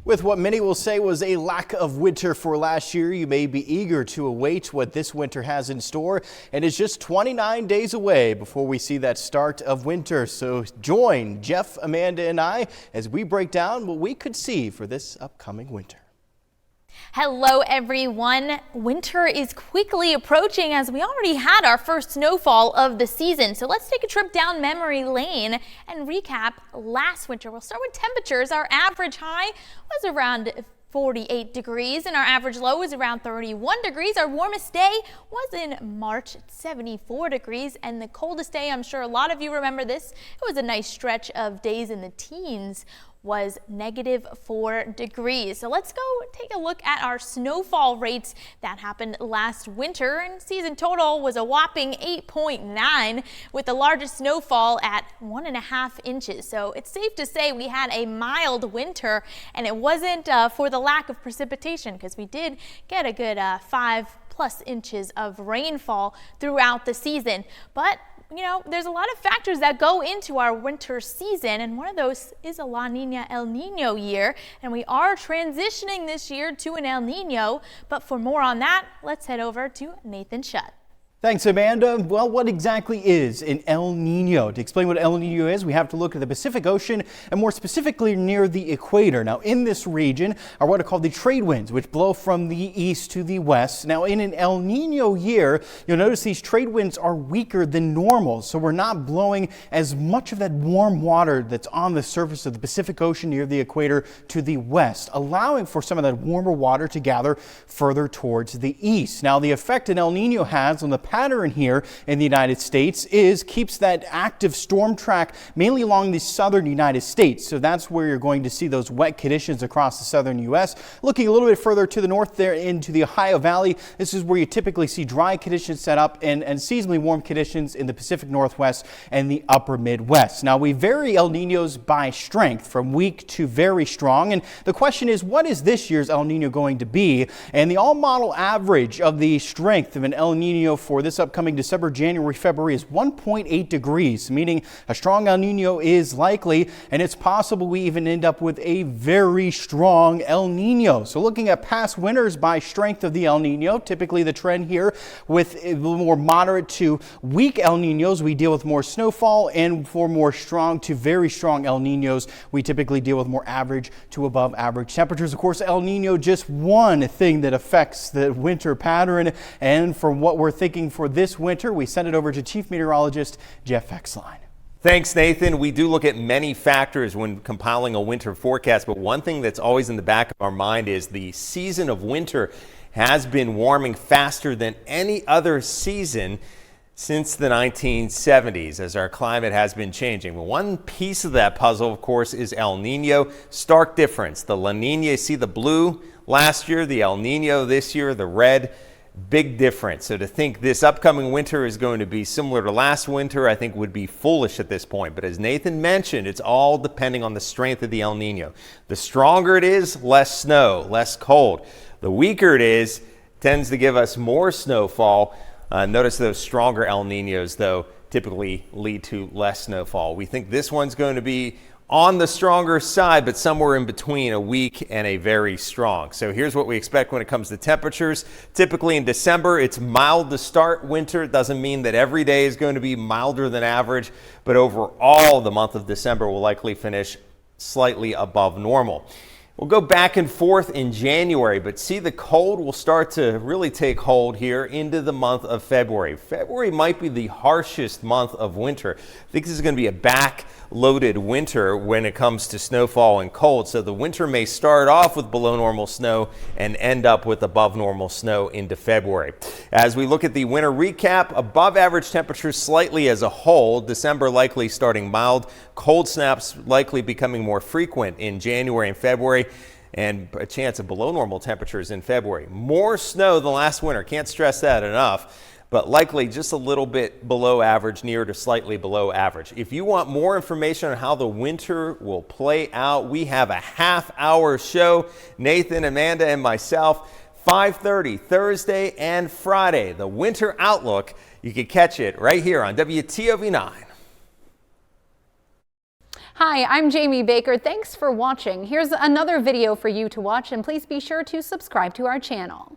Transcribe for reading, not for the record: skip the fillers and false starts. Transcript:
With what many will say was a lack of winter for last year, you may be eager to await what this winter has in store. And it's just 29 days away before we see that start of winter. So join Jeff, Amanda, and I as we break down what we could see for this upcoming winter. Hello everyone. Winter is quickly approaching as we already had our first snowfall of the season. So let's take a trip down memory lane and recap last winter. We'll start with temperatures. Our average high was around 48 degrees and our average low was around 31 degrees. Our warmest day was in March at 74 degrees, and the coldest day, I'm sure a lot of you remember this, it was a nice stretch of days in the teens, was -4 degrees. So let's go take a look at our snowfall rates that happened last winter, and season total was a whopping 8.9 with the largest snowfall at 1.5 inches. So it's safe to say we had a mild winter, and it wasn't for the lack of precipitation, because we did get a good 5+ inches of rainfall throughout the season. But you know, there's a lot of factors that go into our winter season, and one of those is a La Nina El Nino year, and we are transitioning this year to an El Nino. But for more on that, let's head over to Nathan Shutt. Thanks, Amanda. Well, what exactly is an El Nino? To explain what El Nino is, we have to look at the Pacific Ocean and more specifically near the equator. Now, in this region are what are called the trade winds, which blow from the east to the west. Now, in an El Nino year, you'll notice these trade winds are weaker than normal. So we're not blowing as much of that warm water that's on the surface of the Pacific Ocean near the equator to the west, allowing for some of that warmer water to gather further towards the east. Now, the effect an El Nino has on the pattern here in the United States keeps that active storm track mainly along the southern United States. So that's where you're going to see those wet conditions across the southern U.S. Looking a little bit further to the north there into the Ohio Valley, this is where you typically see dry conditions set up and seasonally warm conditions in the Pacific Northwest and the upper Midwest. Now, we vary El Ninos by strength from weak to very strong. And the question is, what is this year's El Nino going to be? And the all-model average of the strength of an El Nino for this upcoming December, January, February is 1.8 degrees, meaning a strong El Nino is likely, and it's possible we even end up with a very strong El Nino. So looking at past winters by strength of the El Nino, typically the trend here with a little more moderate to weak El Ninos, we deal with more snowfall, and for more strong to very strong El Ninos, we typically deal with more average to above average temperatures. Of course, El Nino, just one thing that affects the winter pattern, and for what we're thinking for this winter, we send it over to Chief Meteorologist Jeff Exline. Thanks, Nathan. We do look at many factors when compiling a winter forecast, but one thing that's always in the back of our mind is the season of winter has been warming faster than any other season since the 1970s, as our climate has been changing. Well, one piece of that puzzle, of course, is El Nino. Stark difference. The La Nina, see the blue last year, the El Nino this year, the red. Big difference. So to think this upcoming winter is going to be similar to last winter, I think would be foolish at this point. But as Nathan mentioned, it's all depending on the strength of the El Nino. The stronger it is, less snow, less cold. The weaker it is, tends to give us more snowfall. Notice those stronger El Ninos, though, typically lead to less snowfall. We think this one's going to be on the stronger side, but somewhere in between a weak and a very strong. So here's what we expect when it comes to temperatures. Typically in December, it's mild to start winter. It doesn't mean that every day is going to be milder than average, but overall, the month of December will likely finish slightly above normal. We'll go back and forth in January, but see, the cold will start to really take hold here into the month of February. February might be the harshest month of winter. I think this is going to be a back-loaded winter when it comes to snowfall and cold. So the winter may start off with below normal snow and end up with above normal snow into February. As we look at the winter recap, above average temperatures slightly as a whole. December likely starting mild. Cold snaps likely becoming more frequent in January and February, and a chance of below normal temperatures in February. More snow than last winter. Can't stress that enough, but likely just a little bit below average, near to slightly below average. If you want more information on how the winter will play out, we have a half-hour show. Nathan, Amanda, and myself, 5:30 Thursday and Friday. The Winter Outlook, you can catch it right here on WTOV 9. Hi, I'm Jamie Baker. Thanks for watching. Here's another video for you to watch, and please be sure to subscribe to our channel.